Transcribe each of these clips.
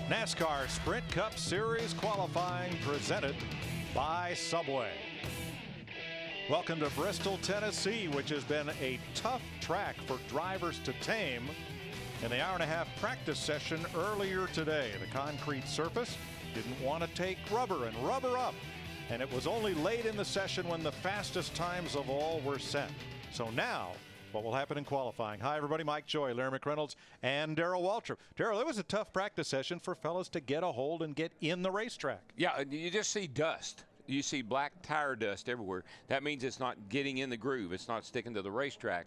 NASCAR Sprint Cup Series qualifying presented by Subway. Welcome to Bristol, Tennessee, which has been a tough track for drivers to tame. In the hour-and-a-half practice session earlier today, the concrete surface didn't want to take rubber and rubber up. And it was only late in the session when the fastest times of all were set. So now, what will happen in qualifying? Hi, everybody. Mike Joy, Larry McReynolds, and Darrell Waltrip. Darrell, it was a tough practice session for fellas to get a hold and get in the racetrack. Yeah, you just see dust. You see black tire dust everywhere. That means it's not getting in the groove. It's not sticking to the racetrack.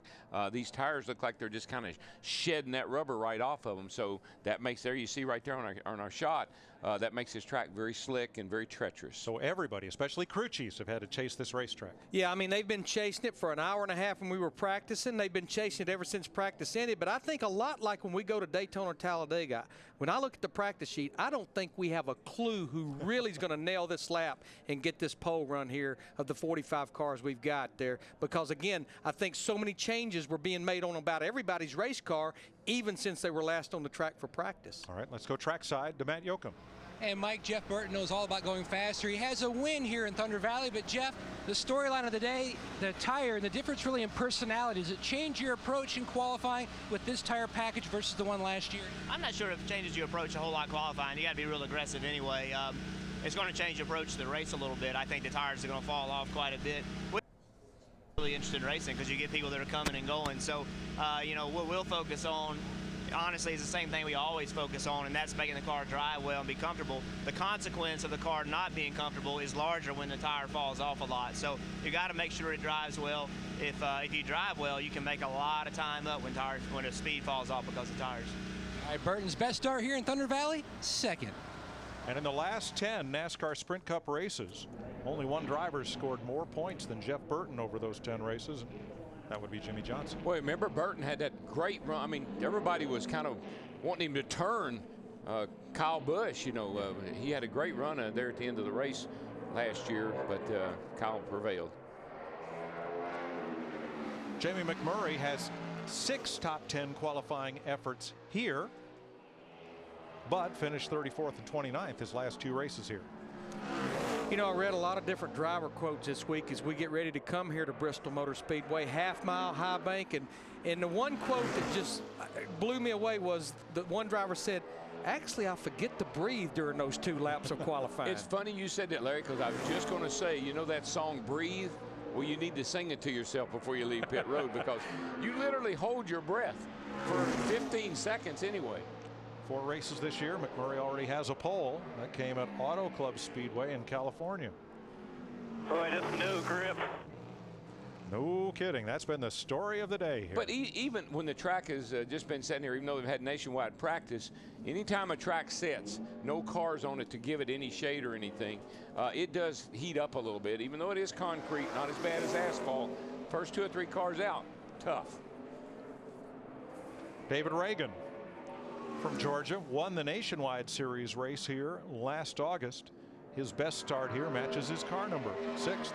These tires look like they're just kind of shedding that rubber right off of them. So that makes, there you see right there on our shot, that makes this track very slick and very treacherous. So everybody, especially crew chiefs, have had to chase this racetrack. Yeah, I mean, they've been chasing it for an hour and a half when we were practicing. They've been chasing it ever since practice ended. But I think a lot like when we go to Daytona or Talladega, when I look at the practice sheet, I don't think we have a clue who really is going to nail this lap and get this pole run here of the 45 cars we've got there. Because, again, I think so many changes were being made on about everybody's race car, even since they were last on the track for practice. All right, let's go trackside to Matt Yoakum. And Mike, Jeff Burton knows all about going faster. He has a win here in Thunder Valley, but Jeff, the storyline of the day, the tire, and the difference really in personality. Does it change your approach in qualifying with this tire package versus the one last year? I'm not sure if it changes your approach a whole lot qualifying. You got to be real aggressive anyway. It's going to change your approach to the race a little bit. I think the tires are going to fall off quite a bit. We're really interested in racing because you get people that are coming and going. So, you know, what we'll focus on, honestly, is the same thing we always focus on, and that's making the car drive well and be comfortable. The consequence of the car not being comfortable is larger when the tire falls off a lot. So you got to make sure it drives well. If you drive well, you can make a lot of time up when the speed falls off because of tires. All right, Burton's best start here in Thunder Valley, second. And in the last 10 NASCAR Sprint Cup races, only one driver scored more points than Jeff Burton over those 10 races. That would be Jimmy Johnson. Well, remember Burton had that great run. I mean, everybody was kind of wanting him to turn Kyle Busch. You know, he had a great run there at the end of the race last year, but Kyle prevailed. Jamie McMurray has 6 top 10 qualifying efforts here, but finished 34th and 29th his last 2 races here. You know, I read a lot of different driver quotes this week as we get ready to come here to Bristol Motor Speedway, half-mile, high bank, and the one quote that just blew me away was that one driver said, actually, I forget to breathe during those 2 laps of qualifying. It's funny you said that, Larry, because I was just going to say, you know that song, Breathe? Well, you need to sing it to yourself before you leave pit road because you literally hold your breath for 15 seconds anyway. 4 races this year. McMurray already has a pole. That came at Auto Club Speedway in California. Boy, just no grip. No kidding. That's been the story of the day here. But even when the track has just been sitting here, even though they've had nationwide practice, anytime a track sets, no cars on it to give it any shade or anything, it does heat up a little bit. Even though it is concrete, not as bad as asphalt, first 2 or 3 cars out, tough. David Reagan from Georgia won the Nationwide Series race here last August. His best start here matches his car number, 6th.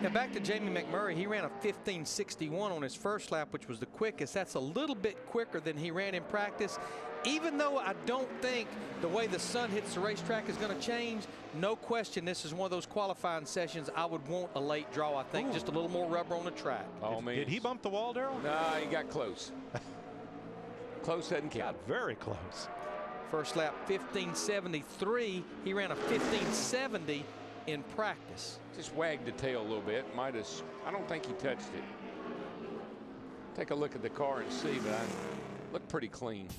Now back to Jamie McMurray. He ran a 15:61 on his first lap, which was the quickest. That's a little bit quicker than he ran in practice. Even though I don't think the way the sun hits the racetrack is going to change, no question this is one of those qualifying sessions I would want a late draw, I think. Ooh. Just a little more rubber on the track. Did he bump the wall, Darrell? Nah, he got close. Close doesn't count. Got very close. First lap 15:73. He ran a 15:70 in practice. Just wagged the tail a little bit. Might have. I don't think he touched it. Take a look at the car and see, but I look pretty clean.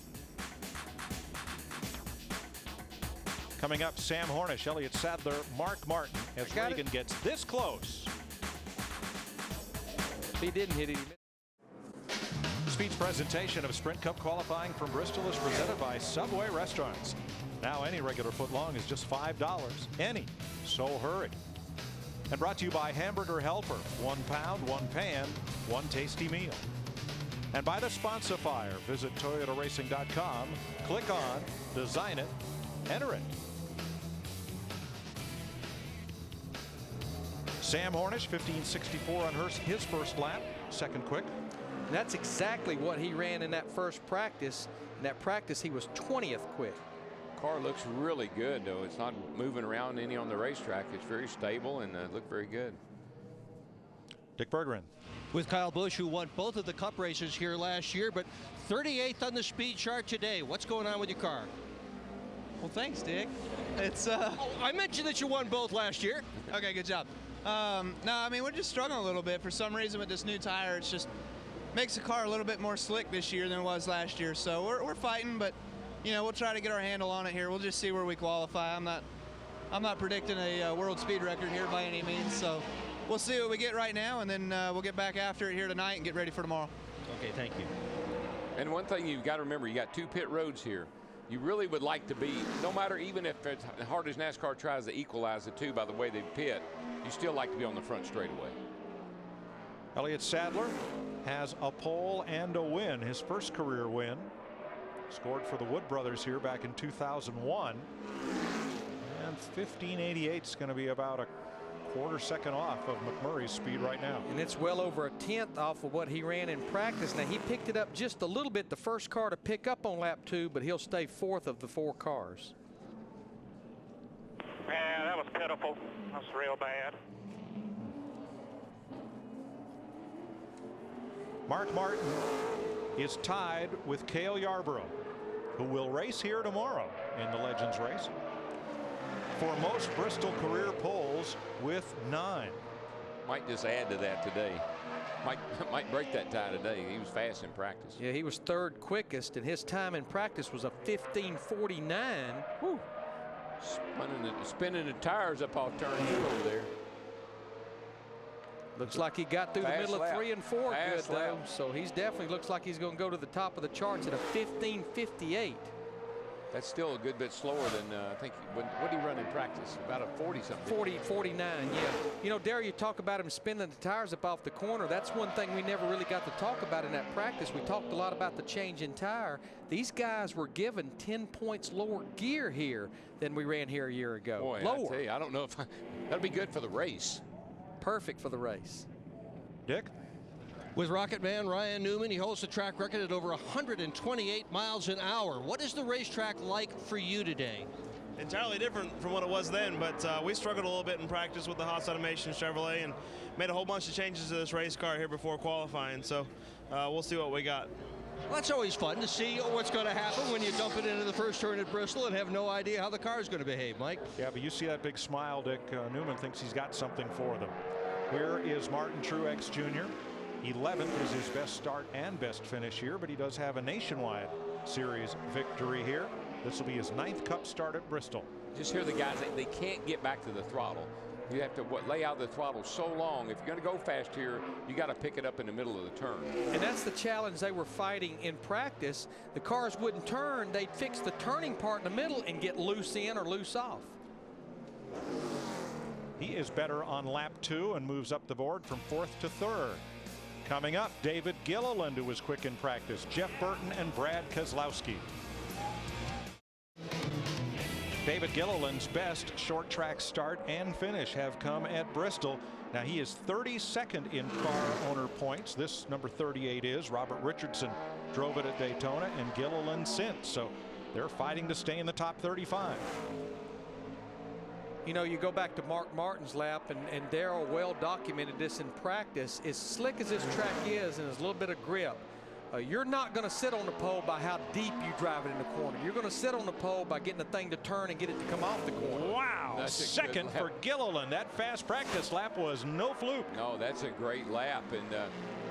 Coming up, Sam Hornish, Elliott Sadler, Mark Martin as Reagan gets this close. If he didn't hit it. Speed's presentation of Sprint Cup qualifying from Bristol is presented by Subway Restaurants. Now any regular footlong is just $5. Any. So hurry. And brought to you by Hamburger Helper. 1 pound, 1 pan, 1 tasty meal. And by the Sponsifier. Visit ToyotaRacing.com. Click on, design it, enter it. Sam Hornish, 15:64 on his first lap, second quick. And that's exactly what he ran in that first practice. In that practice, he was 20th quick. Car looks really good, though. It's not moving around any on the racetrack. It's very stable and looked very good. Dick Berggren. With Kyle Busch, who won both of the Cup races here last year, but 38th on the speed chart today. What's going on with your car? Well, thanks, Dick. It's Oh, I mentioned that you won both last year. okay. Good job. No, I mean, we're just struggling a little bit for some reason with this new tire. It's just makes the car a little bit more slick this year than it was last year. So we're fighting, but you know, we'll try to get our handle on it here. We'll just see where we qualify. I'm not predicting a world speed record here by any means. So we'll see what we get right now, and then we'll get back after it here tonight and get ready for tomorrow. Okay, thank you. And one thing you've got to remember, you got 2 pit roads here. You really would like to be, no matter, even if it's as hard as NASCAR tries to equalize the two by the way they pit, you still like to be on the front straightaway. Elliott Sadler has a pole and a win, his first career win. Scored for the Wood brothers here back in 2001. And 1588 is going to be about a quarter second off of McMurray's speed right now. And it's well over a 10th off of what he ran in practice. Now, he picked it up just a little bit, the first car to pick up on lap 2, but he'll stay 4th of the 4 cars. Yeah, that was pitiful. That's real bad. Mark Martin is tied with Cale Yarborough, who will race here tomorrow in the Legends race, for most Bristol career poles with 9. Might just add to that today. Might break that tie today. He was fast in practice. Yeah, he was 3rd quickest, and his time in practice was a 15:49. Whew. Spinning the tires up off turn 2 over there. Looks like he got through the Fast middle of lap. 3 and 4 good, Fast though. lap. So he's definitely looks like he's going to go to the top of the charts at a 15:58. That's still a good bit slower than I think. What did he run in practice? About a 40-something. 49, yeah. You know, Darryl, you talk about him spinning the tires up off the corner. That's one thing we never really got to talk about in that practice. We talked a lot about the change in tire. These guys were given 10 points lower gear here than we ran here a year ago. Boy, lower. I tell you, I don't know if that'll be good for the race. Perfect for the race. Dick? With Rocket Man Ryan Newman, he holds the track record at over 128 miles an hour. What is the racetrack like for you today? Entirely different from what it was then, but we struggled a little bit in practice with the Haas Automation Chevrolet and made a whole bunch of changes to this race car here before qualifying, so we'll see what we got. Well, that's always fun to see what's going to happen when you dump it into the first turn at Bristol and have no idea how the car is going to behave, Mike. Yeah, but you see that big smile, Dick. Newman thinks he's got something for them. Here is Martin Truex Jr. 11th is his best start and best finish here, but he does have a nationwide series victory here. This will be his 9th Cup start at Bristol. Just hear the guys, they can't get back to the throttle. You have to lay out the throttle so long. If you're going to go fast here, you got to pick it up in the middle of the turn. And that's the challenge they were fighting in practice. The cars wouldn't turn. They'd fix the turning part in the middle and get loose in or loose off. He is better on lap 2 and moves up the board from 4th to 3rd. Coming up, David Gilliland, who was quick in practice, Jeff Burton and Brad Keselowski. David Gilliland's best short track start and finish have come at Bristol. Now he is 32nd in car owner points. This number 38 is. Robert Richardson drove it at Daytona and Gilliland since. So they're fighting to stay in the top 35. You know, you go back to Mark Martin's lap, and Darryl well documented this in practice. As slick as this track is and there's a little bit of grip, you're not going to sit on the pole by how deep you drive it in the corner. You're going to sit on the pole by getting the thing to turn and get it to come off the corner. Wow. Second for Gilliland. That fast practice lap was no fluke. No, that's a great lap, and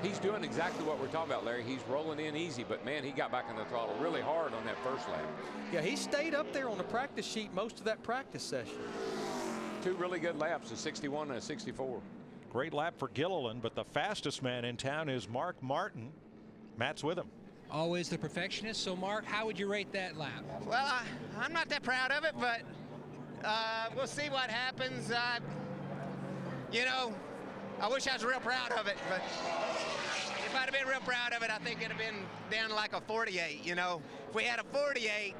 he's doing exactly what we're talking about, Larry. He's rolling in easy, but man, he got back on the throttle really hard on that first lap. Yeah, he stayed up there on the practice sheet most of that practice session. 2 really good laps, a 61 and a 64. Great lap for Gilliland, but the fastest man in town is Mark Martin. Matt's with him. Always the perfectionist. So, Mark, how would you rate that lap? Well, I'm not that proud of it, but we'll see what happens. You know, I wish I was real proud of it, but if I'd have been real proud of it, I think it'd have been down like a 48, you know. If we had a 48,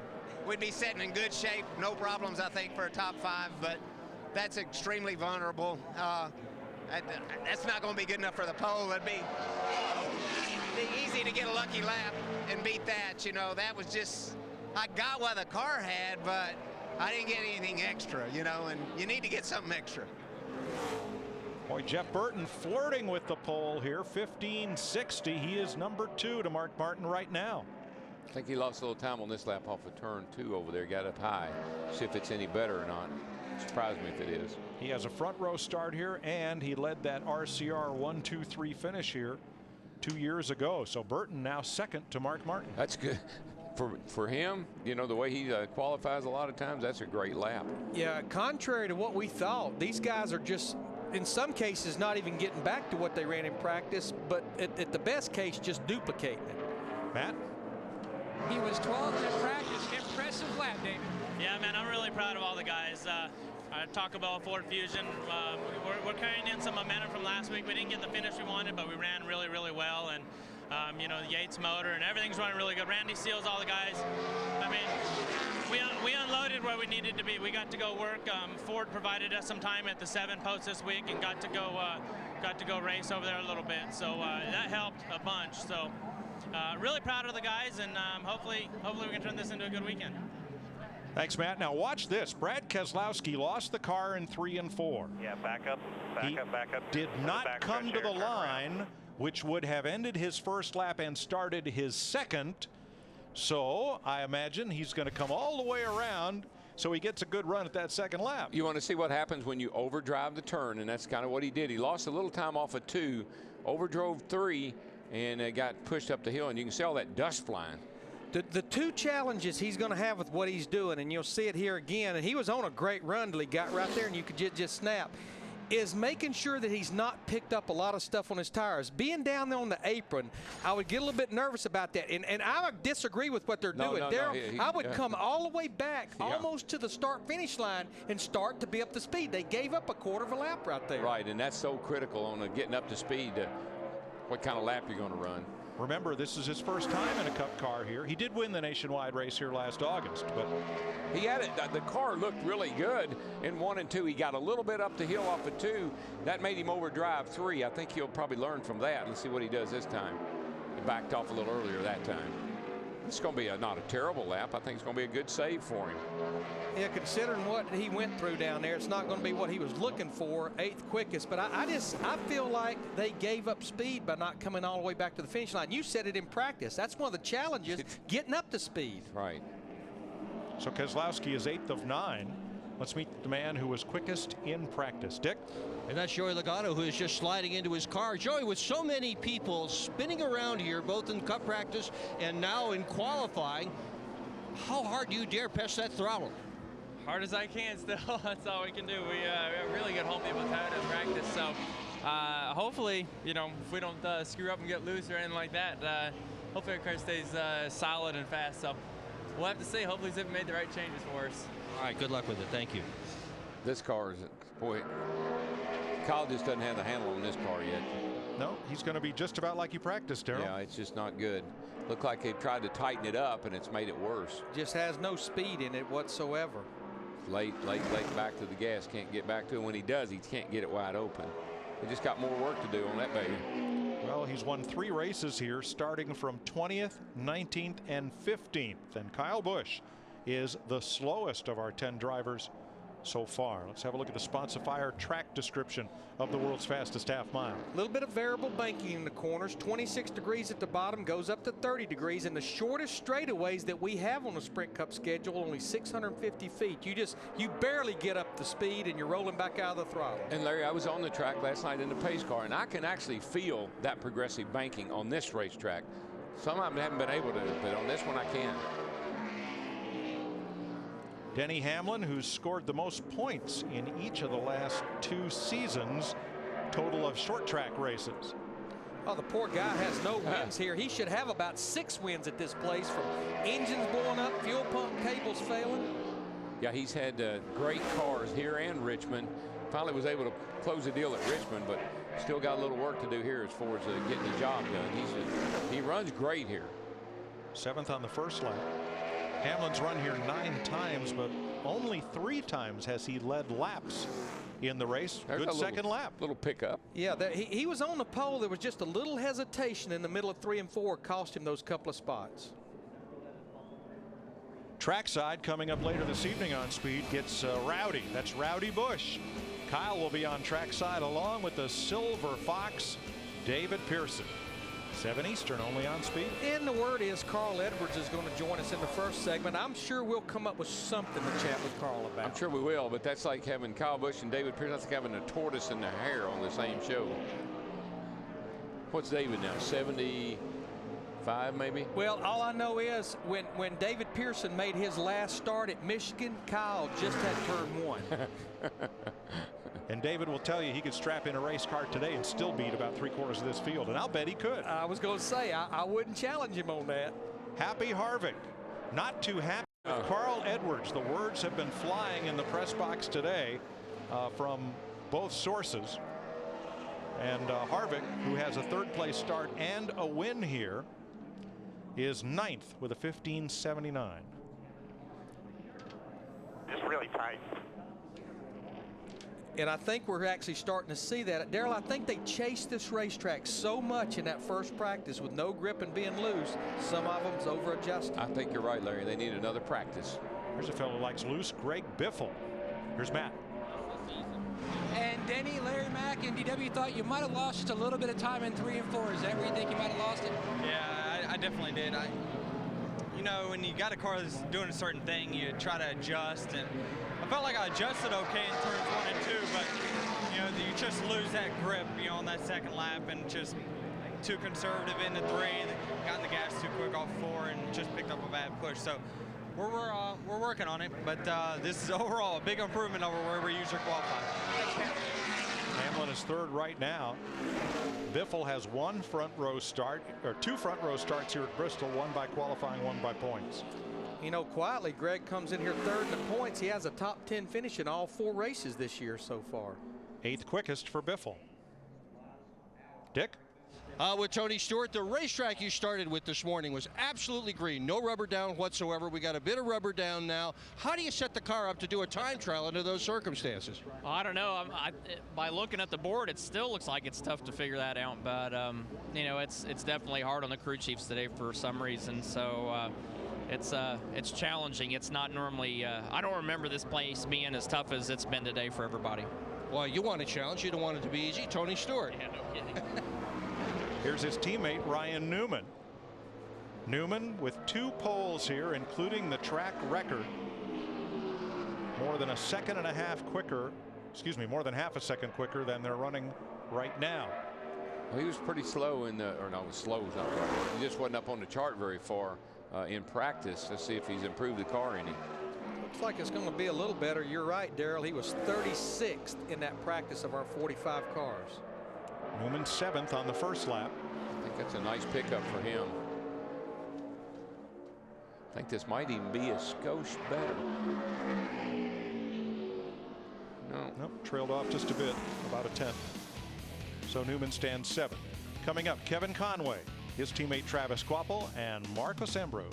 we'd be sitting in good shape, no problems, I think, for a top 5, but that's extremely vulnerable. That's not going to be good enough for the pole. It'd be easy to get a lucky lap and beat that, you know. That was just, I got what the car had, but I didn't get anything extra, you know, and you need to get something extra. Boy, Jeff Burton flirting with the pole here, 1560. He is number 2 to Mark Martin right now. I think he lost a little time on this lap off of turn 2 over there. Got up high. See if it's any better or not. Surprise me if it is. He has a front row start here, and he led that RCR 1-2-3 finish here 2 years ago. So Burton now second to Mark Martin. That's good. For him, you know, the way he qualifies a lot of times, that's a great lap. Yeah, contrary to what we thought, these guys are just, in some cases, not even getting back to what they ran in practice, but at the best case, just duplicating it. Matt? He was 12th in practice. Impressive lap, David. Yeah, man, I'm really proud of all the guys. Talk about Ford Fusion. We're carrying in some momentum from last week. We didn't get the finish we wanted, but we ran really, really well. And you know, the Yates motor and everything's running really good. Randy Seals, all the guys. I mean, we unloaded where we needed to be. We got to go work. Ford provided us some time at the 7 post this week and got to go race over there a little bit. So that helped a bunch. So really proud of the guys, and hopefully we can turn this into a good weekend. Thanks, Matt. Now watch this. Brad Keselowski lost the car in 3 and 4. Yeah, back up. Did not come to the line, which would have ended his first lap and started his second. So I imagine he's going to come all the way around so he gets a good run at that second lap. You want to see what happens when you overdrive the turn, and that's kind of what he did. He lost a little time off of 2, overdrove 3, and got pushed up the hill, and you can see all that dust flying. The 2 challenges he's going to have with what he's doing, and you'll see it here again, and he was on a great run till he got right there and you could just snap, is making sure that he's not picked up a lot of stuff on his tires. Being down there on the apron, I would get a little bit nervous about that. And I would disagree with what they're doing. I would come all the way back almost to the start-finish line and start to be up to speed. They gave up a quarter of a lap right there. Right, and that's so critical on getting up to speed, what kind of lap you're going to run. Remember, this is his first time in a Cup car here. He did win the nationwide race here last August, but he had it. The car looked really good in 1 and 2. He got a little bit up the hill off of 2. That made him overdrive 3. I think he'll probably learn from that. Let's see what he does this time. He backed off a little earlier that time. It's going to be not a terrible lap. I think it's going to be a good save for him. Yeah, considering what he went through down there, it's not going to be what he was looking for, 8th quickest. But I feel like they gave up speed by not coming all the way back to the finish line. You said it in practice. That's one of the challenges, getting up to speed. Right. So Keselowski is 8th of 9. Let's meet the man who was quickest in practice. Dick? And that's Joey Logano, who is just sliding into his car. Joey, with so many people spinning around here, both in Cup practice and now in qualifying, how hard do you dare press that throttle? Hard as I can still. That's all we can do. We have really good home people time in practice. So hopefully, you know, if we don't screw up and get loose or anything like that, hopefully our car stays solid and fast. So we'll have to see. Hopefully Zip made the right changes for us. All right, good luck with it. Thank you. This car is, boy, Kyle just doesn't have the handle on this car yet. No, he's going to be just about like he practiced, Darrell. Yeah, it's just not good. Looked like they've tried to tighten it up, and it's made it worse. Just has no speed in it whatsoever. Late back to the gas. Can't get back to it. When he does, he can't get it wide open. He just got more work to do on that baby. Well, he's won 3 races here, starting from 20th, 19th, and 15th. And Kyle Busch is the slowest of our 10 drivers so far. Let's have a look at the Sponsifier track description of the world's fastest half mile. A little bit of variable banking in the corners, 26 degrees at the bottom, goes up to 30 degrees, and the shortest straightaways that we have on the Sprint Cup schedule, only 650 feet. You barely get up the speed, and you're rolling back out of the throttle. And Larry, I was on the track last night in the pace car, and I can actually feel that progressive banking on this racetrack. Some of them haven't been able to, but on this one I can. Denny Hamlin, who's scored the most points in each of the last 2 seasons, total of short track races. Oh, the poor guy has no wins here. He should have about 6 wins at this place, from engines blowing up, fuel pump cables failing. Yeah, he's had great cars here and Richmond. Finally was able to close the deal at Richmond, but still got a little work to do here as far as getting the job done. He runs great here. 7th on the first lap. Hamlin's run here 9 times, but only 3 times has he led laps in the race. There's good second lap. Little pickup. Yeah, he was on the pole. There was just a little hesitation in the middle of 3 and 4, cost him those couple of spots. Trackside coming up later this evening on Speed gets rowdy. That's Rowdy Bush. Kyle will be on trackside along with the Silver Fox, David Pearson. 7 Eastern only on Speed. And the word is Carl Edwards is going to join us in the first segment. I'm sure we'll come up with something to chat with Carl about. I'm sure we will, but that's like having Kyle Busch and David Pearson. That's like having a tortoise and a hare on the same show. What's David now? 75 maybe? Well, all I know is when David Pearson made his last start at Michigan, Kyle just had turn 1. And David will tell you he could strap in a race car today and still beat about 3/4 of this field, and I'll bet he could. I was going to say, I wouldn't challenge him on that. Happy Harvick. Not too happy with Carl Edwards. The words have been flying in the press box today from both sources. And Harvick, who has a 3rd place start and a win here, is 9th with a 15.79. It's really tight. And I think we're actually starting to see that. Darrell, I think they chased this racetrack so much in that first practice with no grip and being loose, some of them's over-adjusted. I think you're right, Larry. They need another practice. Here's a fellow who likes loose, Greg Biffle. Here's Matt. And Denny, Larry Mack, and DW thought you might have lost just a little bit of time in 3 and 4. Is that where you think you might have lost it? Yeah, I definitely did. You know, when you got a car that's doing a certain thing, you try to adjust, and I felt like I adjusted okay in turns 1 and 2, but you know, you just lose that grip, you know, on that second lap, and just too conservative into 3, got the gas too quick off 4, and just picked up a bad push. So we're working on it, but this is overall a big improvement over where we usually qualify. Hamlin is 3rd right now. Biffle has 1 front row start, or 2 front row starts here at Bristol, 1 by qualifying, 1 by points. You know, quietly, Greg comes in here 3rd in the points. He has a top 10 finish in all 4 races this year so far. 8th quickest for Biffle. Dick? With Tony Stewart, the racetrack you started with this morning was absolutely green. No rubber down whatsoever. We got a bit of rubber down now. How do you set the car up to do a time trial under those circumstances? I don't know. By looking at the board, it still looks like it's tough to figure that out. But you know, it's definitely hard on the crew chiefs today for some reason. So it's challenging. It's not normally. I don't remember this place being as tough as it's been today for everybody. Well, you want a challenge. You don't want it to be easy. Tony Stewart. Yeah, no kidding. Here's his teammate, Ryan Newman. Newman with 2 poles here, including the track record. More than a second and a half quicker, excuse me, more than half a second quicker than they're running right now. Well, he was pretty slow in the, or no, slow is not right. He just wasn't up on the chart very far in practice. Let's see if he's improved the car any. Looks like it's going to be a little better. You're right, Darrell. He was 36th in that practice of our 45 cars. Newman 7th on the first lap. I think that's a nice pickup for him. I think this might even be a skosh better. No. Nope, trailed off just a bit, about a 10th. So Newman stands 7th. Coming up, Kevin Conway, his teammate Travis Kvapil, and Marcos Ambrose.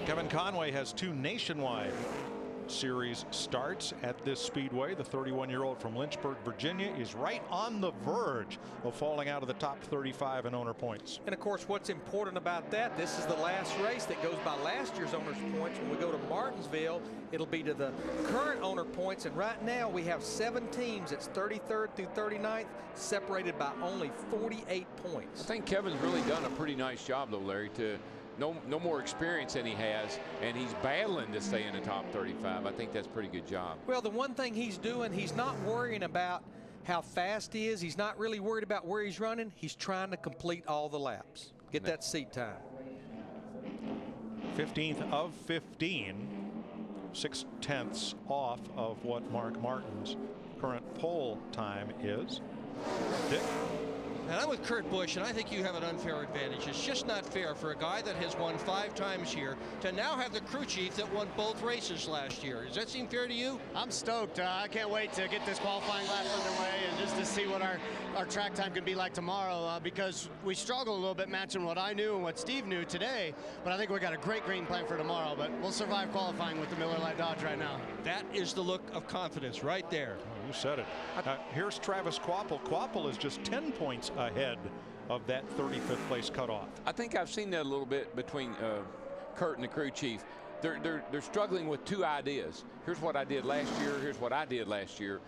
Kevin Conway has 2 nationwide series starts at this speedway. The 31-year-old from Lynchburg, Virginia, is right on the verge of falling out of the top 35 in owner points. And of course, what's important about that, this is the last race that goes by last year's owner's points. When we go to Martinsville, it'll be to the current owner points. And right now we have 7 teams. It's 33rd through 39th, separated by only 48 points. I think Kevin's really done a pretty nice job, though, Larry, to no more experience than he has, and he's battling to stay in the top 35. I think that's a pretty good job. Well, the one thing he's doing, he's not worrying about how fast he is. He's not really worried about where he's running. He's trying to complete all the laps, get that seat time. 15th of 15, 6 tenths off of what Mark Martin's current pole time is. Dick? And I'm with Kurt Busch, and I think you have an unfair advantage. It's just not fair for a guy that has won 5 times here to now have the crew chief that won both races last year. Does that seem fair to you? I'm stoked. I can't wait to get this qualifying lap underway and just to see what our track time can be like tomorrow, because we struggle a little bit matching what I knew and what Steve knew today, but I think we got a great game plan for tomorrow, but we'll survive qualifying with the Miller Lite Dodge right now. That is the look of confidence right there. Oh, you said it. Here's Travis Kvapil. Kvapil is just 10 points ahead of that 35th place cutoff. I think I've seen that a little bit between Kurt and the crew chief. They're struggling with two ideas. Here's what I did last year. Here's what I did last year.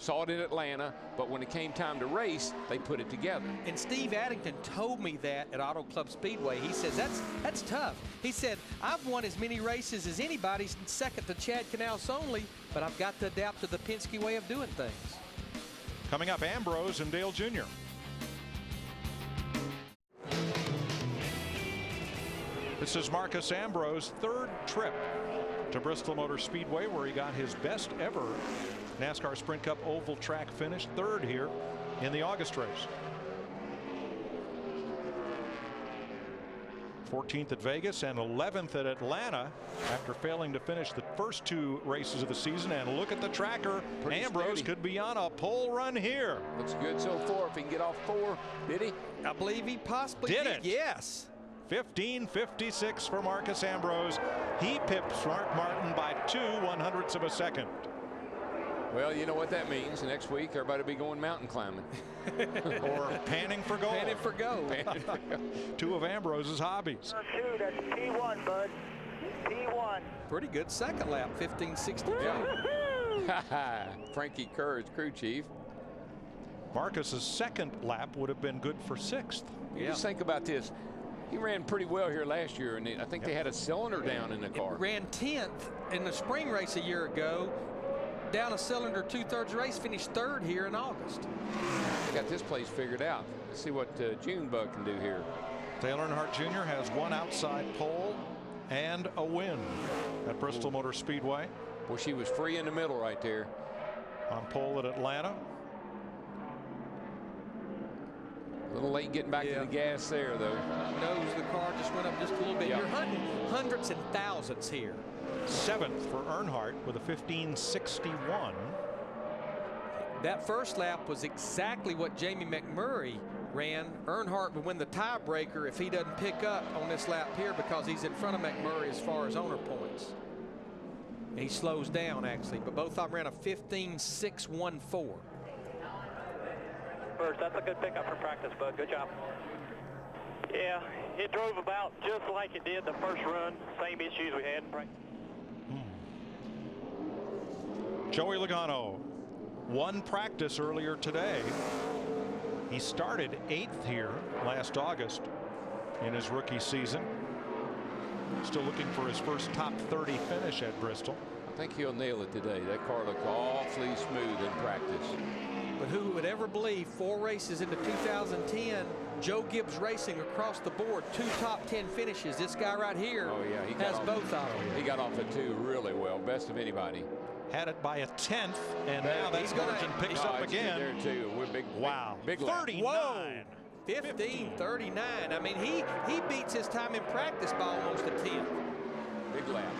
Saw it in Atlanta, but when it came time to race, they put it together. And Steve Addington told me that at Auto Club Speedway. He says that's tough. He said, I've won as many races as anybody, second to Chad Knaus only, but I've got to adapt to the Penske way of doing things. Coming up, Ambrose and Dale Jr. This is Marcus Ambrose' third trip to Bristol Motor Speedway, where he got his best ever NASCAR Sprint Cup oval track finish, third here in the August race. 14th at Vegas and 11th at Atlanta after failing to finish the first two races of the season. And look at the tracker. Pretty Ambrose steady. could be on a pole run here. Looks good so far. If he can get off 4, did he? I believe he possibly Did it? Yes. 15:56 for Marcus Ambrose. He pips Mark Martin by 2/100ths of a second. Well, you know what that means. Next week, everybody will be going mountain climbing. Or panning for gold. Panning for gold. Two of Ambrose's hobbies. Two, that's P1, bud. P1. Pretty good second lap, 15:62. Frankie Kerr is crew chief. Marcus's second lap would have been good for 6th. You just think about this. He ran pretty well here last year, and I think they had a cylinder down in the car. Ran 10th in the spring race a year ago. Down a cylinder 2/3 race, finished 3rd here in August. They got this place figured out. Let's see what Junebug can do here. Dale Earnhardt Jr. has one outside pole and a win at Bristol Motor Speedway. Well, she was free in the middle right there. On pole at Atlanta. A little late getting back to the gas there, though. Knows the car just went up just a little bit. You're hunting hundreds and thousands here. 7th for Earnhardt with a 15:61. That first lap was exactly what Jamie McMurray ran. Earnhardt would win the tiebreaker if he doesn't pick up on this lap here because he's in front of McMurray as far as owner points. And he slows down actually, but both of them ran a 15:614. First, that's a good pickup for practice, bud. Good job. Yeah, it drove about just like it did the first run. Same issues we had in practice. Joey Logano won practice earlier today. He started 8th here last August in his rookie season. Still looking for his first top 30 finish at Bristol. I think he'll nail it today. That car looked awfully smooth in practice. But who would ever believe 4 races into 2010, Joe Gibbs Racing across the board, 2 top 10 finishes. This guy right here has both of them. He got off at 2 really well, best of anybody. Had it by a 10th, and now that margin picks up again. There too. We're big, wow, big 39. Whoa. 15:39. I mean, he beats his time in practice by almost a 10th. Big lap.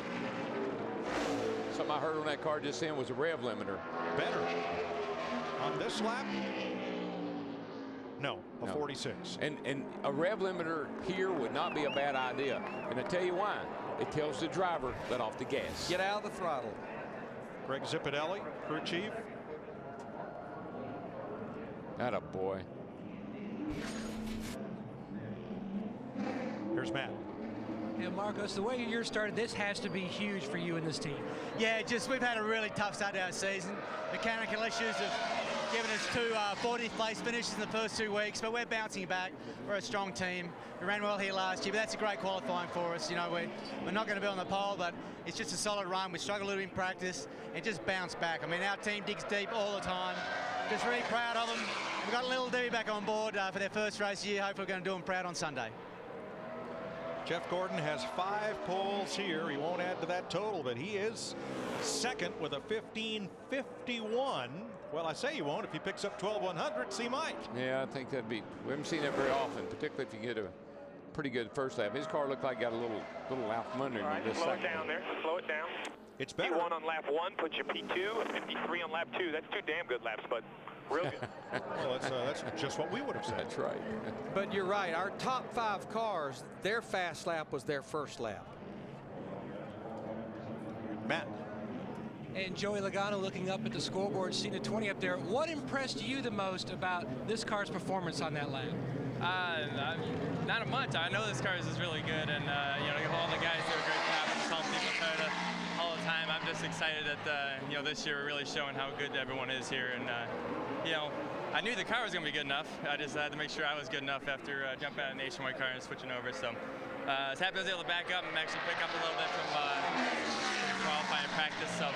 Something I heard on that car just then was a rev limiter. Better. On this lap? No, a 46. And a rev limiter here would not be a bad idea. And I tell you why. It tells the driver, let off the gas. Get out of the throttle. Greg Zipadelli, crew chief. Atta boy. Here's Matt. Yeah, Marcos, the way your year started, this has to be huge for you and this team. Yeah, just we've had a really tough start to our season. Mechanical issues have given us 2 40th place finishes in the first 2 weeks, but we're bouncing back. We're a strong team. We ran well here last year, but that's a great qualifying for us. You know, we're not going to be on the pole, but it's just a solid run. We struggle a little in practice and just bounce back. I mean, our team digs deep all the time. Just really proud of them. We've got Little Debbie back on board for their first race year. Hopefully we're going to do them proud on Sunday. Jeff Gordon has 5 poles here. He won't add to that total, but he is second with a 15:51. Well, I say he won't. If he picks up 12/100ths, he might. Yeah, I think that'd be. We haven't seen that very often, particularly if you get a pretty good first lap. His car looked like it got a little out from under him. All right, slow it down there. Slow it down. It's better. P1 on lap 1, put your P2, and 53 on lap 2. That's 2 damn good laps, but real good. Well, that's just what we would have said. That's right. But you're right. Our top 5 cars, their fast lap was their first lap. Matt. And Joey Logano looking up at the scoreboard, seeing a 20 up there. What impressed you the most about this car's performance on that lap? Not much. I know this car is really good, and all the guys do a great job. I just tell people Toyota all the time. I'm just excited that this year we're really showing how good everyone is here, and I knew the car was going to be good enough. I just had to make sure I was good enough after jumping out of the Nationwide car and switching over. So I was happy I was able to back up and actually pick up a little bit from qualifying practice. So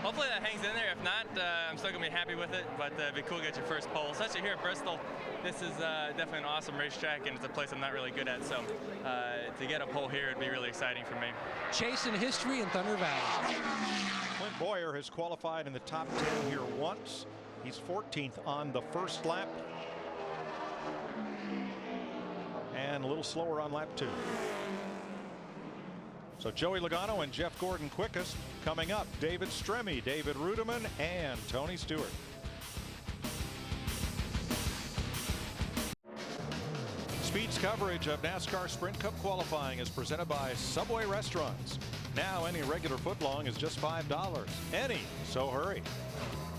hopefully that hangs in there. If not, I'm still going to be happy with it, but it'd be cool to get your first pole. Especially here at Bristol, this is definitely an awesome racetrack, and it's a place I'm not really good at. So to get a pole here would be really exciting for me. Chasing history in Thunder Valley. Clint Boyer has qualified in the top 10 here once. He's 14th on the first lap. And a little slower on lap 2. So Joey Logano and Jeff Gordon quickest. Coming up, David Stremme, David Rudiman, and Tony Stewart. Speed's coverage of NASCAR Sprint Cup qualifying is presented by Subway Restaurants. Now any regular footlong is just $5. Any, so hurry.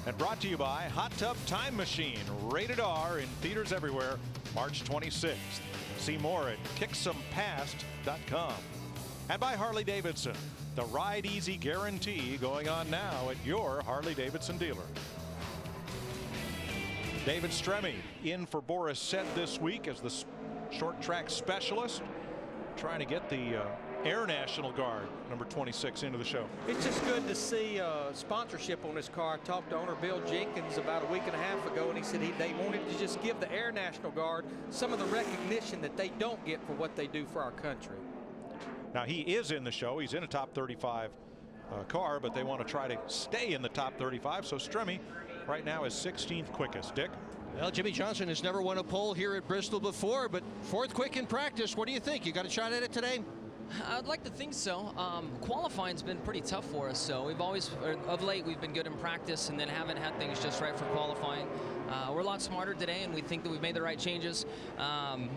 And brought to you by Hot Tub Time Machine, rated R, in theaters everywhere, March 26th. See more at kicksomepast.com. And by Harley Davidson, the Ride Easy Guarantee going on now at your Harley Davidson dealer. David Stremme in for Boris Said this week as the short track specialist, trying to get the Air National Guard number 26 into the show. It's just good to see sponsorship on this car. I talked to owner Bill Jenkins about a week and a half ago, and he said they wanted to just give the Air National Guard some of the recognition that they don't get for what they do for our country. Now he is in the show. He's in a top 35 car, but they want to try to stay in the top 35. So Stremme right now is 16th quickest. Dick? Well, Jimmy Johnson has never won a pole here at Bristol before, but 4th quick in practice. What do you think? You got a shot at it today? I'd like to think so. Qualifying's been pretty tough for us, so we've always, of late, we've been good in practice and then haven't had things just right for qualifying. We're a lot smarter today, and we think that we've made the right changes.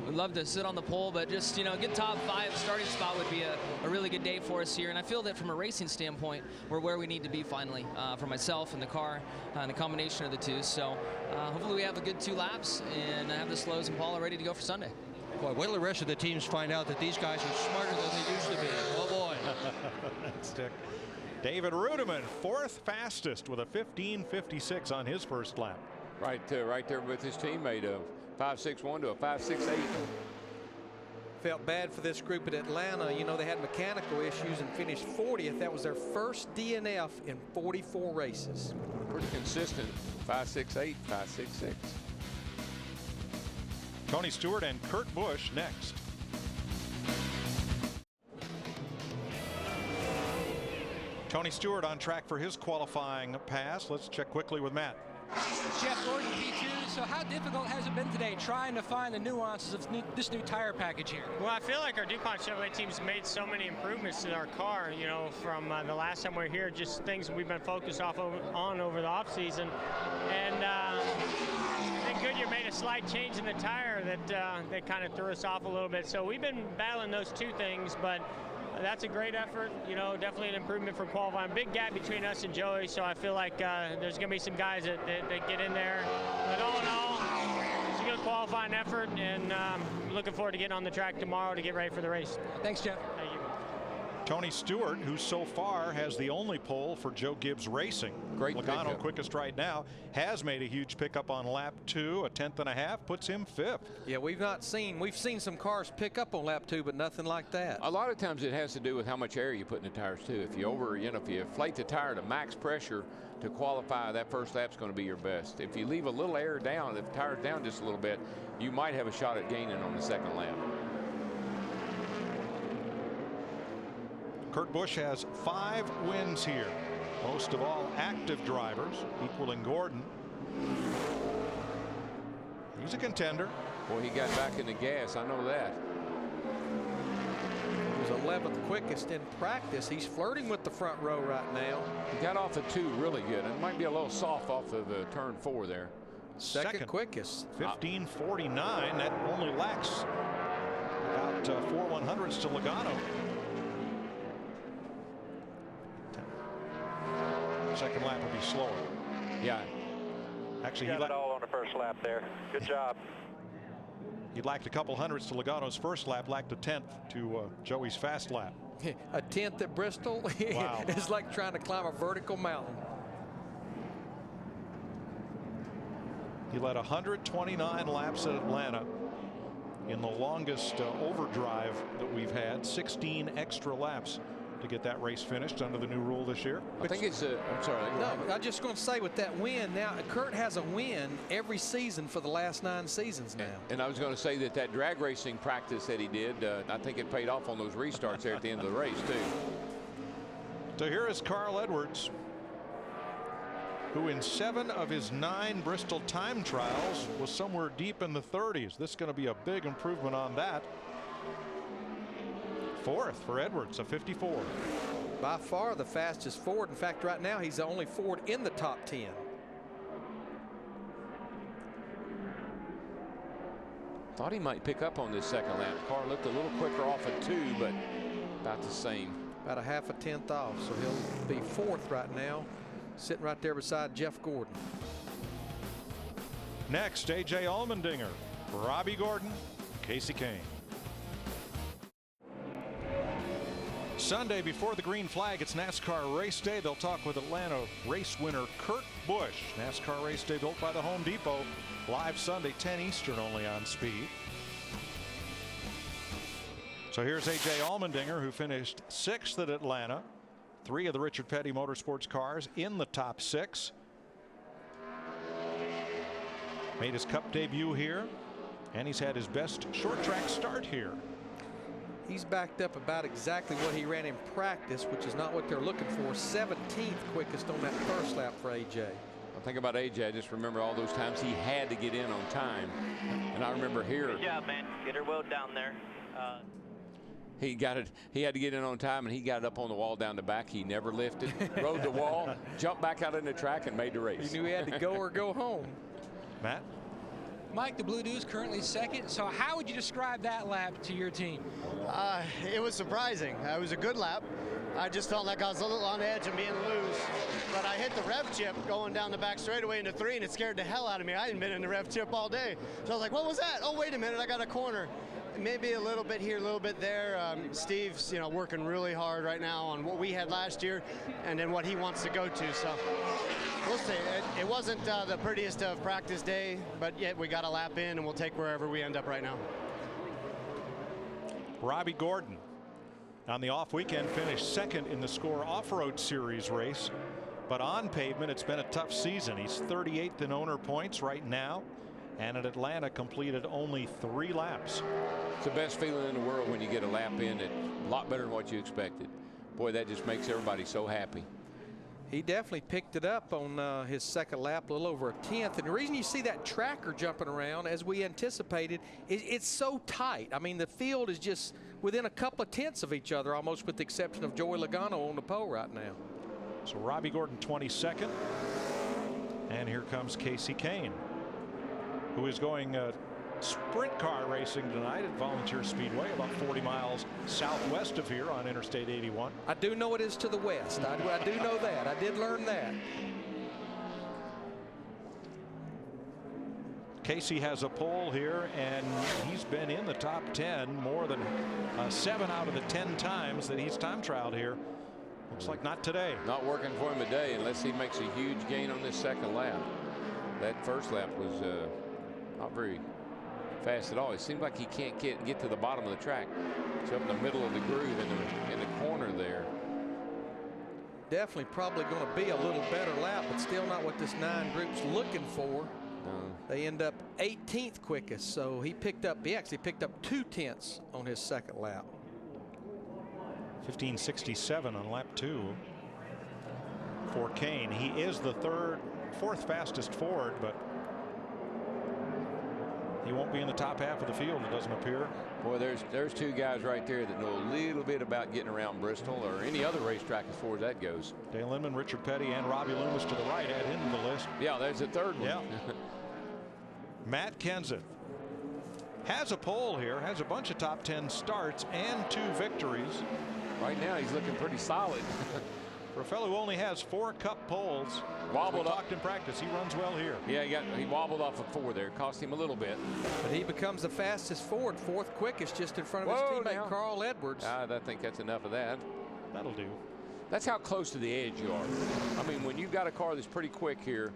We'd love to sit on the pole, but just, a good top 5 starting spot would be a really good day for us here. And I feel that from a racing standpoint, we're where we need to be finally, for myself and the car, and a combination of the two. So hopefully we have a good 2 laps and have the Slows and Paula ready to go for Sunday. Boy, wait till the rest of the teams find out that these guys are smarter than they used to be. Oh, boy. That's Dick. David Rudiman, 4th fastest with a 15:56 on his first lap. Right there with his teammate of 5.61 to a 5.68. Felt bad for this group at Atlanta. They had mechanical issues and finished 40th. That was their first DNF in 44 races. Pretty consistent. 5.68, 5.66. Tony Stewart and Kurt Busch next. Tony Stewart on track for his qualifying pass. Let's check quickly with Matt. Jeff Gordon, P2. So how difficult has it been today trying to find the nuances of this new tire package here? Well, I feel like our DuPont Chevrolet team's made so many improvements to our car, from the last time we were here, just things we've been focused on over the offseason. And I think Goodyear made a slight change in the tire that kind of threw us off a little bit. So we've been battling those 2 things, but that's a great effort, definitely an improvement from qualifying. Big gap between us and Joey, so I feel like there's going to be some guys that get in there. But all in all, it's a good qualifying effort, and looking forward to getting on the track tomorrow to get ready for the race. Thanks, Jeff. Thank you. Tony Stewart, who so far has the only pole for Joe Gibbs Racing. Great Logano pickup. quickest right now, has made a huge pickup on lap 2, a 10.5, puts him 5th. Yeah, we've seen some cars pick up on lap 2, but nothing like that. A lot of times it has to do with how much air you put in the tires too. If you inflate the tire to max pressure to qualify, that first lap's going to be your best. If you leave a little air down, if the tire's down just a little bit, you might have a shot at gaining on the second lap. Kurt Busch has 5 wins here, most of all active drivers, equaling Gordon. He's a contender. Boy, he got back in the gas, I know that. He was 11th quickest in practice. He's flirting with the front row right now. He got off of 2 really good, and it might be a little soft off of turn 4 there. Second quickest. 15:49. That only lacks about 4 100ths to Logano. second lap will be slower. Yeah. Actually, got it all on the first lap there. Good job. He lacked a couple hundredths to Logano's first lap, lacked a tenth to Joey's fast lap. A tenth at Bristol. Wow. It's like trying to climb a vertical mountain. He led 129 laps at Atlanta in the longest overdrive that we've had, 16 extra laps to get that race finished under the new rule this year. I think it's I'm sorry. No, I'm just going to say with that win, now Kurt has a win every season for the last 9 seasons now. And I was going to say that drag racing practice that he did, I think it paid off on those restarts there at the end of the race too. So here is Carl Edwards, who in 7 of his 9 Bristol time trials was somewhere deep in the 30s. This is going to be a big improvement on that. 4th for Edwards, a 54. By far the fastest Ford. In fact, right now he's the only Ford in the top 10. Thought he might pick up on this second lap. Car looked a little quicker off at 2, but about the same. About a half a tenth off, so he'll be 4th right now, sitting right there beside Jeff Gordon. Next, A.J. Allmendinger, Robbie Gordon, Casey Kane. Sunday before the green flag, it's NASCAR race day. They'll talk with Atlanta race winner Kurt Busch. NASCAR race day built by the Home Depot. Live Sunday, 10 Eastern only on Speed. So here's A.J. Allmendinger, who finished 6th at Atlanta. 3 of the Richard Petty Motorsports cars in the top 6. Made his Cup debut here, and he's had his best short track start here. He's backed up about exactly what he ran in practice, which is not what they're looking for. 17th quickest on that first lap for A.J. I think about A.J. I just remember all those times he had to get in on time. And I remember here. Good job, man. Get her well down there. He got it. He had to get in on time, and he got it up on the wall down the back. He never lifted, rode the wall, jumped back out in the track, and made the race. He knew he had to go or go home. Matt? Mike, the Blue Deuce currently 2nd. So how would you describe that lap to your team? It was surprising. It was a good lap. I just felt like I was a little on edge and being loose. But I hit the rev chip going down the back straightaway into 3, and it scared the hell out of me. I hadn't been in the rev chip all day. So I was like, what was that? Oh, wait a minute, I got a corner. Maybe a little bit here, a little bit there. Steve's, working really hard right now on what we had last year and then what he wants to go to. So we'll see. It wasn't the prettiest of practice day, but yet we got a lap in, and we'll take wherever we end up right now. Robbie Gordon on the off weekend finished 2nd in the Score Off-Road Series race, but on pavement it's been a tough season. He's 38th in owner points right now, and at Atlanta completed only 3 laps. It's the best feeling in the world when you get a lap in. It's a lot better than what you expected. Boy, that just makes everybody so happy. He definitely picked it up on his second lap, a little over a tenth. And the reason you see that tracker jumping around, as we anticipated, it's so tight. I mean, the field is just within a couple of tenths of each other, almost with the exception of Joey Logano on the pole right now. So Robbie Gordon 22nd. And here comes Casey Kane, who is going sprint car racing tonight at Volunteer Speedway, about 40 miles southwest of here on Interstate 81. I do know it is to the west. I do know that. I did learn that. Casey has a pole here, and he's been in the top 10 more than 7 out of the 10 times that he's time trialed here. Looks like not today. Not working for him today unless he makes a huge gain on this second lap. That first lap was not very fast at all. It seems like he can't get to the bottom of the track. It's up in the middle of the groove in the corner there. Definitely probably going to be a little better lap, but still not what this 9 group's looking for. They end up 18th quickest, so he actually picked up 2 tenths on his second lap. 15:67 on lap 2 for Kane. He is the 4th fastest Ford, but he won't be in the top half of the field, it doesn't appear. Boy, there's 2 guys right there that know a little bit about getting around Bristol or any other racetrack as far as that goes. Dale Inman, Richard Petty, and Robbie Loomis to the right add into the list. Yeah, there's a 3rd one. Yeah. Matt Kenseth has a pole here, has a bunch of top 10 starts and 2 victories. Right now he's looking pretty solid. For a fellow who only has 4 Cup poles, wobbled up. Talked in practice, he runs well here. Yeah, he wobbled off of 4 there. Cost him a little bit. But he becomes the fastest forward, 4th quickest, just in front of his teammate Carl Edwards. I think that's enough of that. That'll do. That's how close to the edge you are. I mean, when you've got a car that's pretty quick here,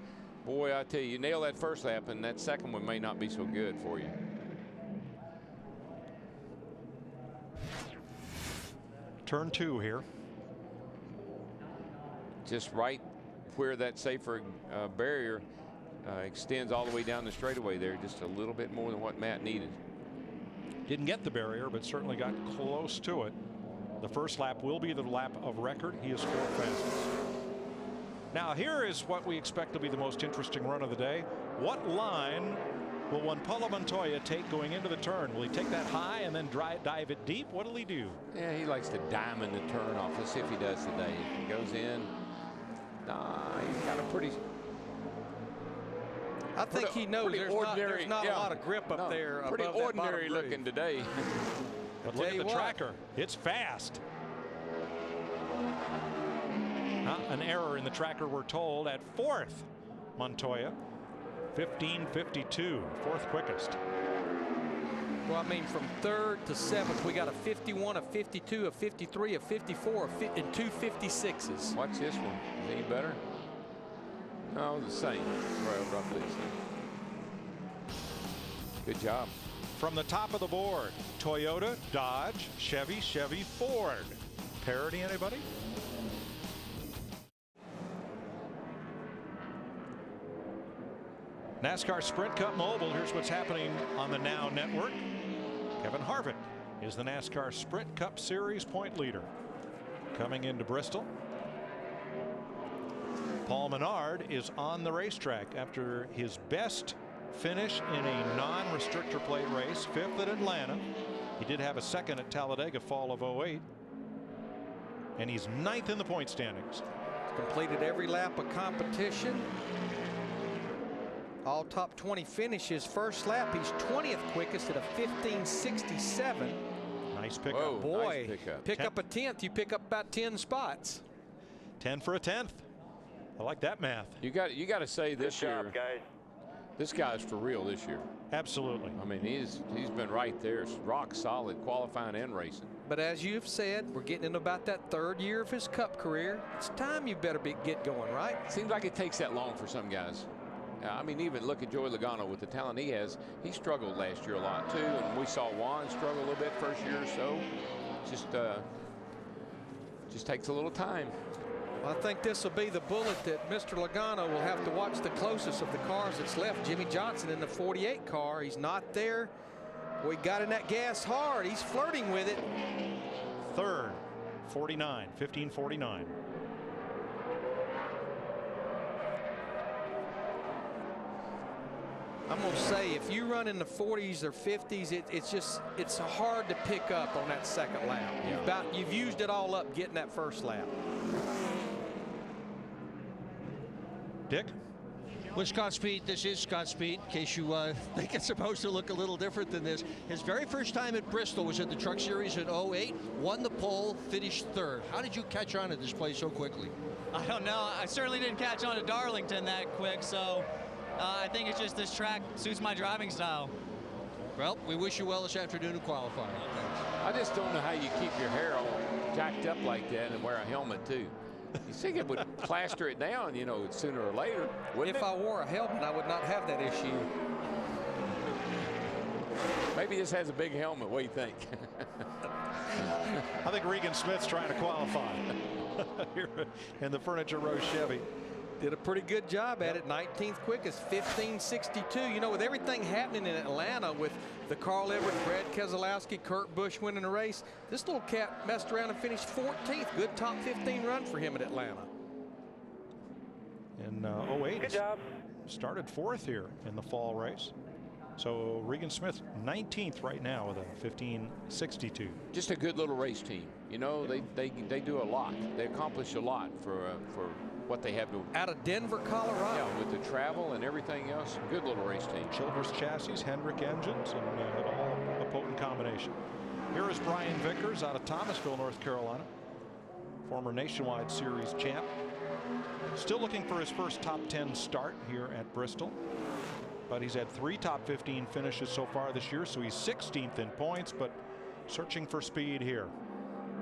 boy, I tell you nail that first lap, and that second one may not be so good for you. Turn 2 here. Just right where that safer barrier extends all the way down the straightaway there, just a little bit more than what Matt needed. Didn't get the barrier, but certainly got close to it. The first lap will be the lap of record. He is 4th fastest. Now here is what we expect to be the most interesting run of the day. What line will Paulo Montoya take going into the turn? Will he take that high and then dive it deep? What will he do? Yeah, he likes to diamond the turn off. Let's see if he does today. If he goes in, he's got a pretty. I think he knows there's not a lot of grip up there. Pretty above ordinary looking today. But look at the tracker. It's fast. An error in the tracker, we're told, at 4th. Montoya, 15:52, 4th quickest. Well, I mean, from 3rd to 7th, we got a 51, a 52, a 53, a 54, and 2 56s. Watch this one. Is any better? No, the same. Roughly the same. Good job. From the top of the board, Toyota, Dodge, Chevy, Ford. Parity, anybody? NASCAR Sprint Cup Mobile. Here's what's happening on the Now Network. Kevin Harvick is the NASCAR Sprint Cup Series point leader. Coming into Bristol, Paul Menard is on the racetrack after his best finish in a non-restrictor plate race, 5th at Atlanta. He did have a 2nd at Talladega fall of 08. And he's 9th in the point standings. Completed every lap of competition. All top 20 finishes. First lap, he's 20th quickest at a 15:67. Nice pickup. Whoa, Boy, nice pickup. Pick up a 10th, you pick up about 10 spots. 10 for a 10th. I like that math. You got to say this Good year, job, guys. this guy's for real this year. Absolutely. I mean, he's been right there. It's rock solid qualifying and racing. But as you've said, we're getting into about that 3rd year of his Cup career. It's time you better get going, right? Seems like it takes that long for some guys. I mean, even look at Joey Logano with the talent he has. He struggled last year a lot too, and we saw Juan struggle a little bit first year or so. Just takes a little time. Well, I think this will be the bullet that Mr. Logano will have to watch the closest of the cars that's left. Jimmy Johnson in the 48 car. He's not there. We got in that gas hard. He's flirting with it. 3rd, 49, 15:49. I'm going to say if you run in the 40s or 50s, it's hard to pick up on that 2nd lap. Yeah. You've used it all up getting that 1st lap. Dick? With Scott Speed, this is Scott Speed, in case you think it's supposed to look a little different than this. His very first time at Bristol was at the Truck Series in 08, won the pole, finished 3rd. How did you catch on to this place so quickly? I don't know. I certainly didn't catch on to Darlington that quick, so I think it's just this track suits my driving style. Well, we wish you well this afternoon in qualifying. I just don't know how you keep your hair all jacked up like that and wear a helmet too. You think it would plaster it down, you know, sooner or later, wouldn't If it? I wore a helmet, I would not have that issue. Maybe this has a big helmet. What do you think? I think Regan Smith's trying to qualify here in the Furniture Row Chevy. Did a pretty good job at it. 19th quickest, 15:62. You know, with everything happening in Atlanta with the Carl Edwards, Brad Keselowski, Kurt Busch winning the race, this little cat messed around and finished 14th. Good top 15 run for him at Atlanta. In 08, Good job. started 4th here in the fall race. So Regan Smith 19th right now with a 15:62. Just a good little race team. You know, they do a lot. They accomplish a lot for what they have to. Out of Denver, Colorado. Yeah, with the travel and everything else, good little race team. Childress chassis, Hendrick engines, and all a potent combination. Here is Brian Vickers out of Thomasville, North Carolina. former Nationwide Series champ. Still looking for his first top 10 start here at Bristol. But he's had 3 top 15 finishes so far this year, so he's 16th in points, but searching for speed here.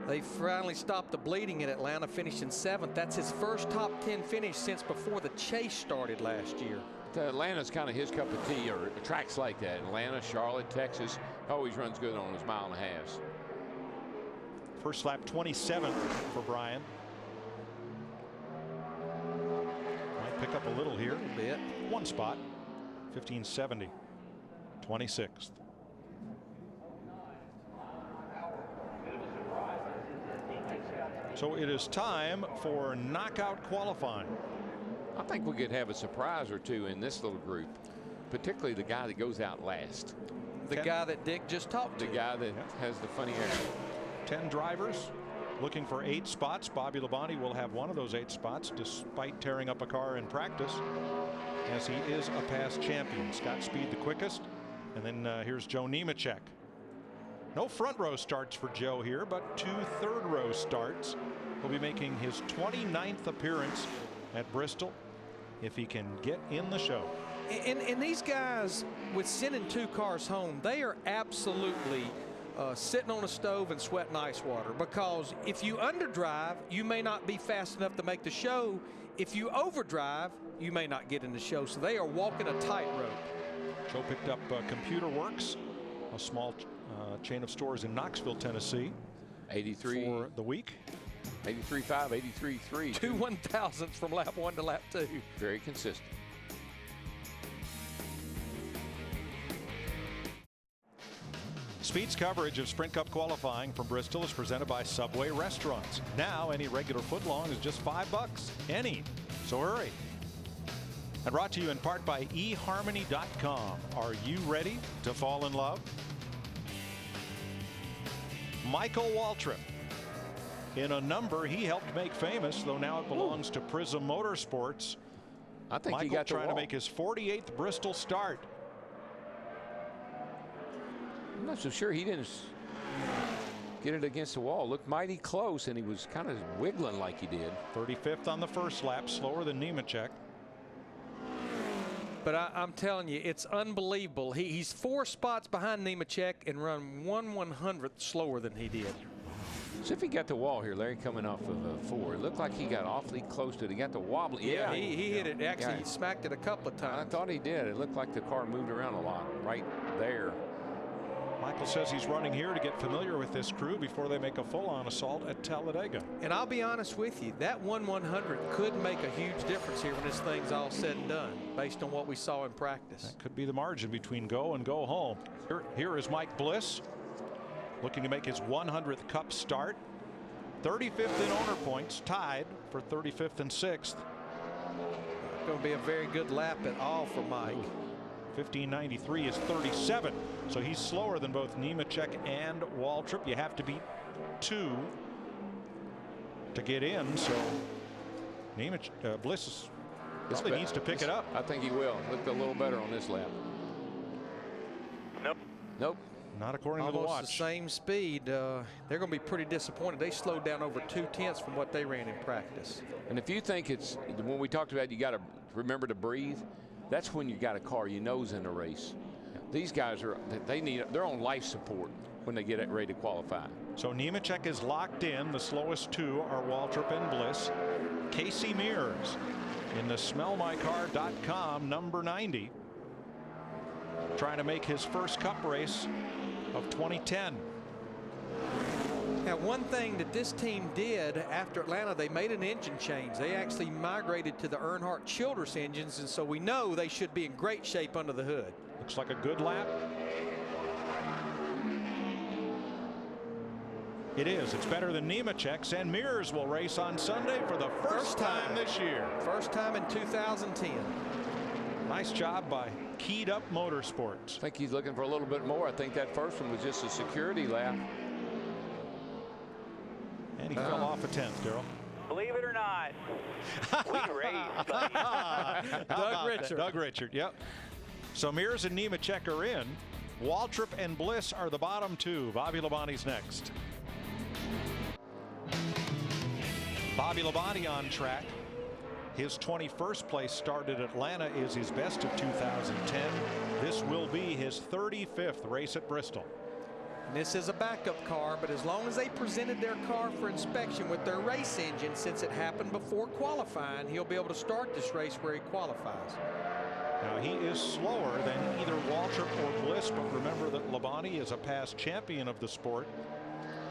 They finally stopped the bleeding in Atlanta, finishing 7th. That's his first top 10 finish since before the chase started last year. Atlanta's kind of his cup of tea, or tracks like that. Atlanta, Charlotte, Texas, always runs good on his 1.5 miles. First lap 27th for Brian. Might pick up a little here. A bit. 1 spot. 1570. 26th. So it is time for knockout qualifying. I think we could have a surprise or two in this little group, particularly the guy that goes out last. The guy that Dick just talked to. The guy that has the funny hair. 10 drivers looking for 8 spots. Bobby Labonte will have one of those 8 spots despite tearing up a car in practice, as he is a past champion. Scott Speed the quickest, and then here's Joe Nemechek. No front row starts for Joe here, but 2 third row starts. He'll be making his 29th appearance at Bristol if he can get in the show. And these guys, with sending 2 cars home, they are absolutely sitting on a stove and sweating ice water, because if you underdrive, you may not be fast enough to make the show. If you overdrive, you may not get in the show. So they are walking a tightrope. Joe picked up Computer Works, a small chain of stores in Knoxville, Tennessee. 83 for the week. 83.5, 83.3. 2 1,000ths from lap 1 to lap 2. Very consistent. Speed's coverage of Sprint Cup qualifying from Bristol is presented by Subway Restaurants. Now any regular footlong is just $5. Any. So hurry. And brought to you in part by eHarmony.com. Are you ready to fall in love? Michael Waltrip. In a number he helped make famous, though now it belongs to Prism Motorsports. I think Michael he got trying to make his 48th Bristol start. I'm not so sure he didn't get it against the wall. Looked mighty close, and he was kind of wiggling like he did. 35th on the first lap, slower than Nemechek. But I'm telling you, it's unbelievable. He's 4 spots behind Nemechek and run 1/100th slower than he did. So if he got the wall here, Larry, coming off of a 4, it looked like he got awfully close to it. He got the wobbly. Yeah, he hit it. Actually, he smacked it a couple of times. I thought he did. It looked like the car moved around a lot right there. Michael says he's running here to get familiar with this crew before they make a full-on assault at Talladega. And I'll be honest with you, that 1/100 could make a huge difference here when this thing's all said and done, based on what we saw in practice. That could be the margin between go and go home. Here is Mike Bliss, looking to make his 100th Cup start. 35th in owner points, tied for 35th and 6th. Going to be a very good lap at all for Mike. 1593 is 37, so he's slower than both Nemechek and Waltrip. You have to beat 2 to get in, so Bliss probably needs to pick it up. I think he will. Looked a little better on this lap. Nope. Nope. Not according to the Almost watch. the same speed. They're going to be pretty disappointed. They slowed down over 2/10 from what they ran in practice. And if you think it's, when we talked about you got to remember to breathe, that's when you got a car you know's in a race. These guys are, they're on life support when they get ready to qualify. So Nemechek is locked in. The slowest 2 are Waltrip and Bliss. Casey Mears in the smellmycar.com number 90, trying to make his first Cup race of 2010. Now, one thing that this team did after Atlanta, they made an engine change. They actually migrated to the Earnhardt Childress engines, and so we know they should be in great shape under the hood. Looks like a good lap. It is. It's better than Nemechek's, and Mears will race on Sunday for the first time this year. First time in 2010. Nice job by Keyed Up Motorsports. I think he's looking for a little bit more. I think that first one was just a security lap. And he fell off a 10th, Daryl. Believe it or not, we raced, buddy. Doug Richard, yep. So Mears and Nemechek are in. Waltrip and Bliss are the bottom 2. Bobby Labonte's next. Bobby Labonte on track. His 21st place start at Atlanta is his best of 2010. This will be his 35th race at Bristol. And this is a backup car, but as long as they presented their car for inspection with their race engine, since it happened before qualifying, he'll be able to start this race where he qualifies. Now he is slower than either Waltrip or Bliss, but remember that Labonte is a past champion of the sport,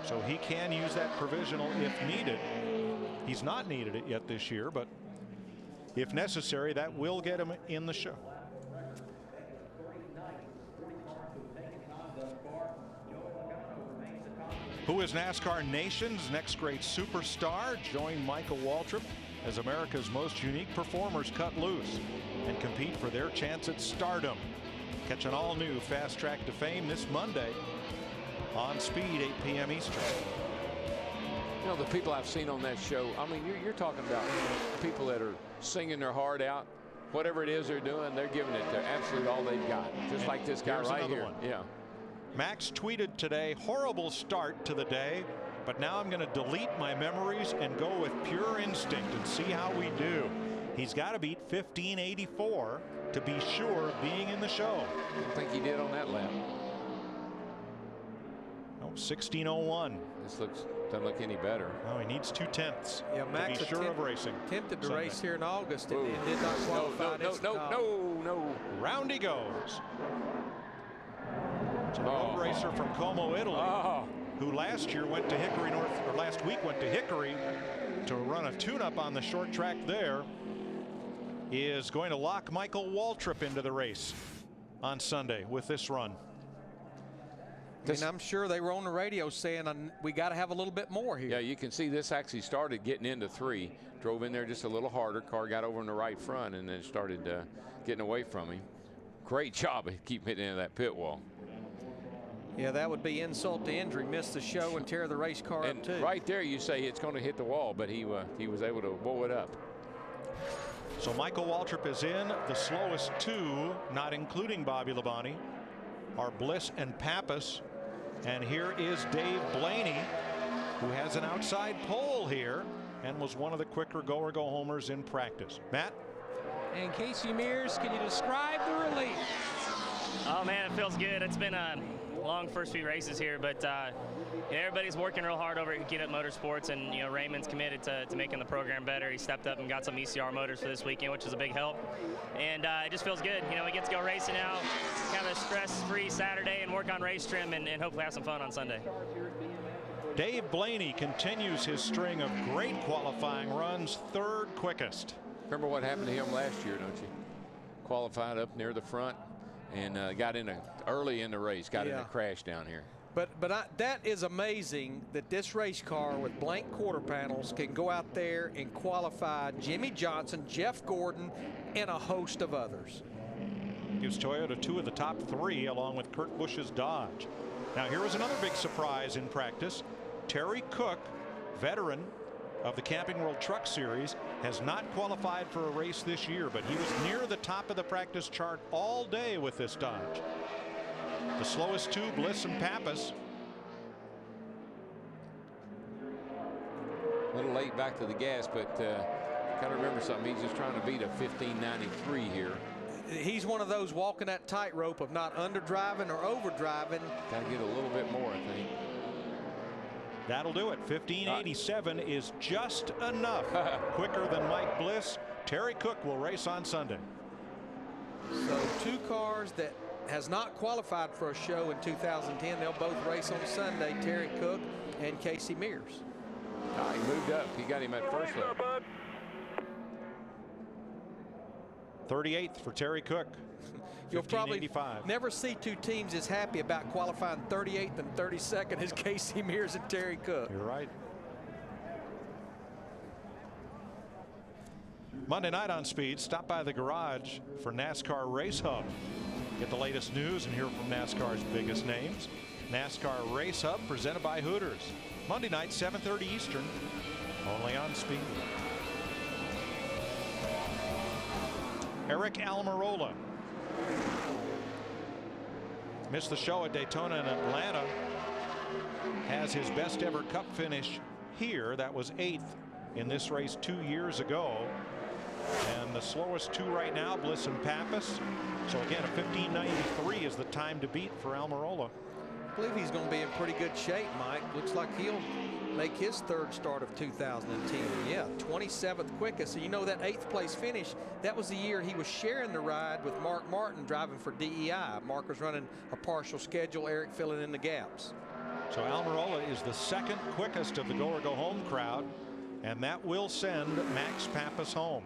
so he can use that provisional if needed. He's not needed it yet this year, but if necessary, that will get him in the show. Who is NASCAR Nation's next great superstar? Join Michael Waltrip as America's most unique performers cut loose and compete for their chance at stardom. Catch an all-new Fast Track to Fame this Monday on Speed, 8 p.m. Eastern. You know, the people I've seen on that show, I mean, you're talking about people that are singing their heart out. Whatever it is they're doing, they're giving it their absolute all they've got. Just like this guy right here. Yeah. Max tweeted today, horrible start to the day, but now I'm going to delete my memories and go with pure instinct and see how we do. He's got to beat 1584 to be sure of being in the show. I don't think he did on that lap. Oh, 1601. This doesn't look any better. Oh, he needs 2/10 yeah, Max to be sure of racing. Attempted to Sunday. race here in August and did not qualify. No. Round he goes. It's a road racer from Como, Italy, who last year went to Hickory North, or last week went to Hickory to run a tune-up on the short track there, is going to lock Michael Waltrip into the race on Sunday with this run. And I'm sure they were on the radio saying we got to have a little bit more here. Yeah, you can see this actually started getting into 3, drove in there just a little harder, car got over in the right front, and then started getting away from him. Great job of keeping it into that pit wall. Yeah, that would be insult to injury. Miss the show and tear the race car up too. Right there, you say it's going to hit the wall, but he was able to blow it up. So Michael Waltrip is in. The slowest 2, not including Bobby Labonte, are Bliss and Pappas. And here is Dave Blaney, who has an outside pole here and was one of the quicker go-homers in practice. Matt? And Casey Mears, can you describe the relief? Oh man, it feels good. It's been a long first few races here, but everybody's working real hard over at Get Up Motorsports, and Raymond's committed to making the program better. He stepped up and got some ECR motors for this weekend, which is a big help. And it just feels good. We get to go racing now, have a stress-free Saturday, and work on race trim, and hopefully have some fun on Sunday. Dave Blaney continues his string of great qualifying runs, 3rd quickest. Remember what happened to him last year, don't you? Qualified up near the front and got in early in the race, got in a crash down here. But that is amazing that this race car with blank quarter panels can go out there and qualify Jimmy Johnson, Jeff Gordon, and a host of others. Gives Toyota 2 of the top 3 along with Kurt Busch's Dodge. Now here was another big surprise in practice. Terry Cook, veteran of the Camping World Truck Series, has not qualified for a race this year, but he was near the top of the practice chart all day with this Dodge. The slowest 2, Bliss and Pappas. A little late back to the gas, but got to remember something. He's just trying to beat a 1593 here. He's one of those walking that tightrope of not underdriving or overdriving. Got to get a little bit more, I think. That'll do it. 1587 is just enough. Quicker than Mike Bliss. Terry Cook will race on Sunday. So 2 cars that has not qualified for a show in 2010. They'll both race on Sunday, Terry Cook and Casey Mears. He moved up. He got him at first lap. 38th for Terry Cook. You'll probably never see 2 teams as happy about qualifying 38th and 32nd as Casey Mears and Terry Cook. You're right. Monday night on Speed, stop by the garage for NASCAR Race Hub. Get the latest news and hear from NASCAR's biggest names. NASCAR Race Hub presented by Hooters. Monday night, 7:30 Eastern, only on Speed. Eric Almirola missed the show at Daytona and Atlanta. Has his best ever Cup finish here. That was 8th in this race 2 years ago. And the slowest two right now, Bliss and Pappas. So again, a 15:93 is the time to beat for Almirola. I believe he's going to be in pretty good shape, Mike. Looks like he'll make his third start of 2010. Yeah, 27th quickest. So you know that 8th place finish, that was the year he was sharing the ride with Mark Martin driving for DEI. Mark was running a partial schedule, Eric filling in the gaps. So Almirola is the second quickest of the Go or Go Home crowd, and that will send Max Pappas home.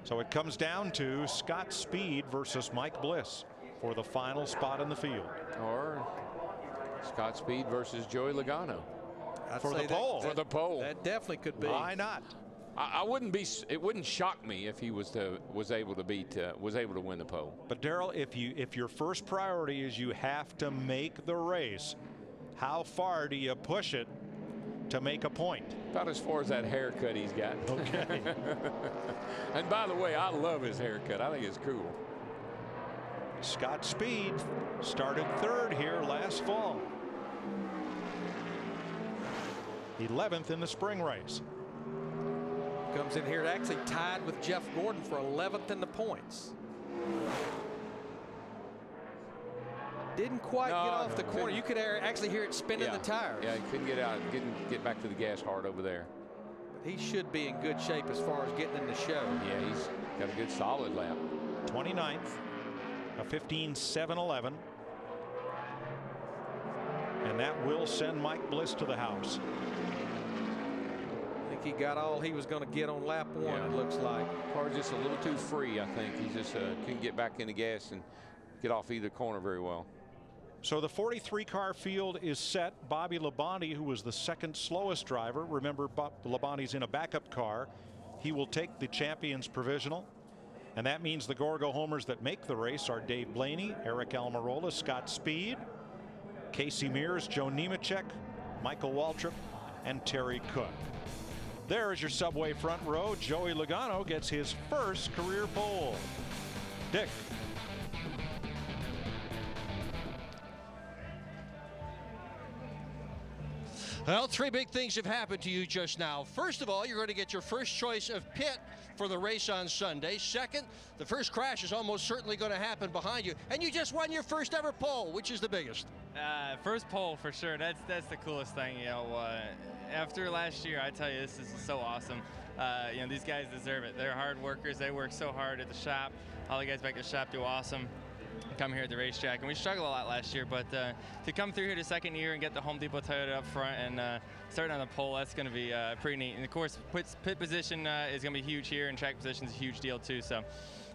So it comes down to Scott Speed versus Mike Bliss for the final spot in the field. Or Scott Speed versus Joey Logano. For the pole. For the pole. That definitely could be. Why not? I wouldn't be. It wouldn't shock me if he was able to win the pole. But Darrell, if your first priority is you have to make the race, how far do you push it to make a point? About as far as that haircut he's got. Okay. And by the way, I love his haircut. I think it's cool. Scott Speed started third here last fall. 11th in the spring race. Comes in here actually tied with Jeff Gordon for 11th in the points. Didn't quite get off the corner. You could actually hear it spinning the tires. Yeah, he couldn't get out, get back to the gas hard over there. But he should be in good shape as far as getting in the show. Yeah, he's got a good solid lap. 29th, a 15:7:11. And that will send Mike Bliss to the house. I think he got all he was going to get on lap one, it looks like. Car's just a little too free, I think. He just couldn't get back in the gas and get off either corner very well. So the 43 car field is set. Bobby Labonte, who was the second slowest driver, remember Labonte's in a backup car. He will take the champion's provisional. And that means the Go or Go homers that make the race are Dave Blaney, Eric Almirola, Scott Speed, Casey Mears, Joe Nemechek, Michael Waltrip, and Terry Cook. There is your Subway front row. Joey Logano gets his first career pole. Dick. Well, three big things have happened to you just now. First of all, you're going to get your first choice of pit for the race on Sunday. Second, the first crash is almost certainly going to happen behind you. And you just won your first ever pole. Which is the biggest? First pole for sure. That's the coolest thing. You know, after last year, I tell you, this is so awesome. You know, these guys deserve it. They're hard workers. They work so hard at the shop. All the guys back at the shop do awesome. Come here at the racetrack, and we struggled a lot last year, but to come through here the second year and get the Home Depot Toyota up front and starting on the pole, that's going to be pretty neat. And of course, pit position is going to be huge here, and track position is a huge deal too. So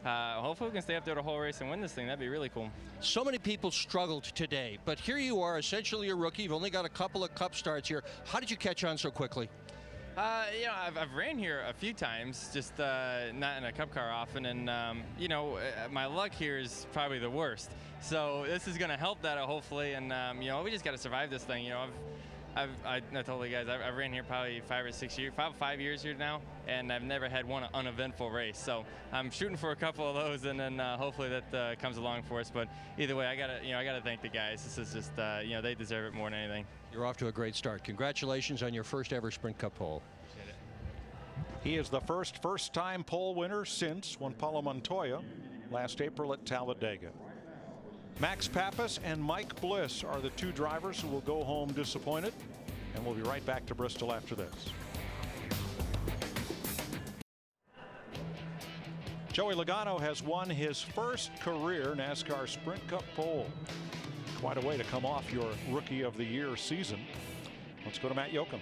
hopefully we can stay up there the whole race and win this thing. That'd be really cool. So many people struggled today, but here you are, essentially a rookie. You've only got a couple of Cup starts here. How did you catch on so quickly? You know, I've ran here a few times, just not in a Cup car often, and you know, my luck here is probably the worst. So this is going to help that hopefully, and you know, we just got to survive this thing. You know, I told you guys, I've ran here probably 5 or 6 years, 5 years here now, and I've never had one uneventful race. So I'm shooting for a couple of those, and then hopefully that comes along for us. But either way, I gotta thank the guys. This is just you know, they deserve it more than anything. You're off to a great start. Congratulations on your first ever Sprint Cup pole. Appreciate it. He is the first-time pole winner since Juan Pablo Montoya last April at Talladega. Max Pappas and Mike Bliss are the two drivers who will go home disappointed, and we'll be right back to Bristol after this. Joey Logano has won his first career NASCAR Sprint Cup pole. Quite a way to come off your Rookie of the Year season. Let's go to Matt Yoakum.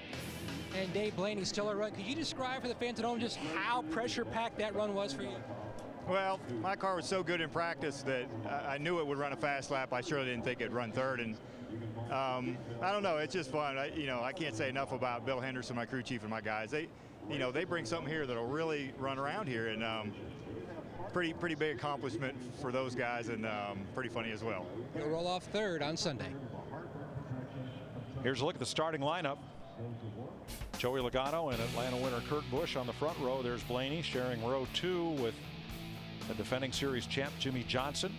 And Dave Blaney, still a run. Could you describe for the fans at home just how pressure-packed that run was for you? Well, my car was so good in practice that I knew it would run a fast lap. I surely didn't think it'd run third. And I don't know, it's just fun. I can't say enough about Bill Henderson, my crew chief, and my guys. They bring something here that'll really run around here, and pretty big accomplishment for those guys, and pretty funny as well. You'll roll off third on Sunday. Here's a look at the starting lineup. Joey Logano and Atlanta winner Kurt Busch on the front row. There's Blaney sharing row 2 with the defending series champ Jimmy Johnson,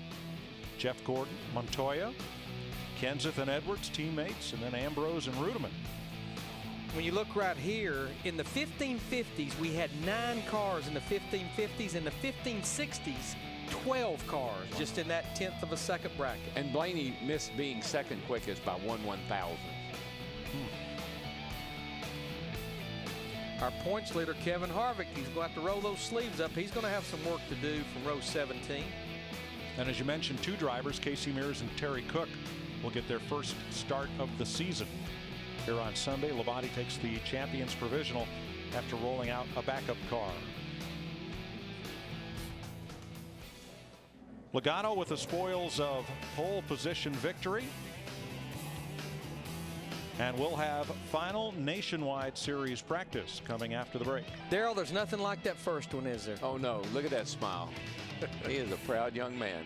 Jeff Gordon, Montoya, Kenseth and Edwards teammates, and then Ambrose and Rudiman. when you look right here, in the 1550s, we had 9 cars in the 1550s. In the 1560s, 12 cars, just in that 1/10 of a second bracket. And Blaney missed being second quickest by 1/1000. Our points leader, Kevin Harvick, he's going to have to roll those sleeves up. He's going to have some work to do from row 17. And as you mentioned, 2 drivers, Casey Mears and Terry Cook, will get their first start of the season. Here on Sunday, Labonte takes the Champions Provisional after rolling out a backup car. Logano with the spoils of pole position victory. And we'll have final nationwide series practice coming after the break. Darrell, there's nothing like that first one, is there? Oh, no. Look at that smile. He is a proud young man.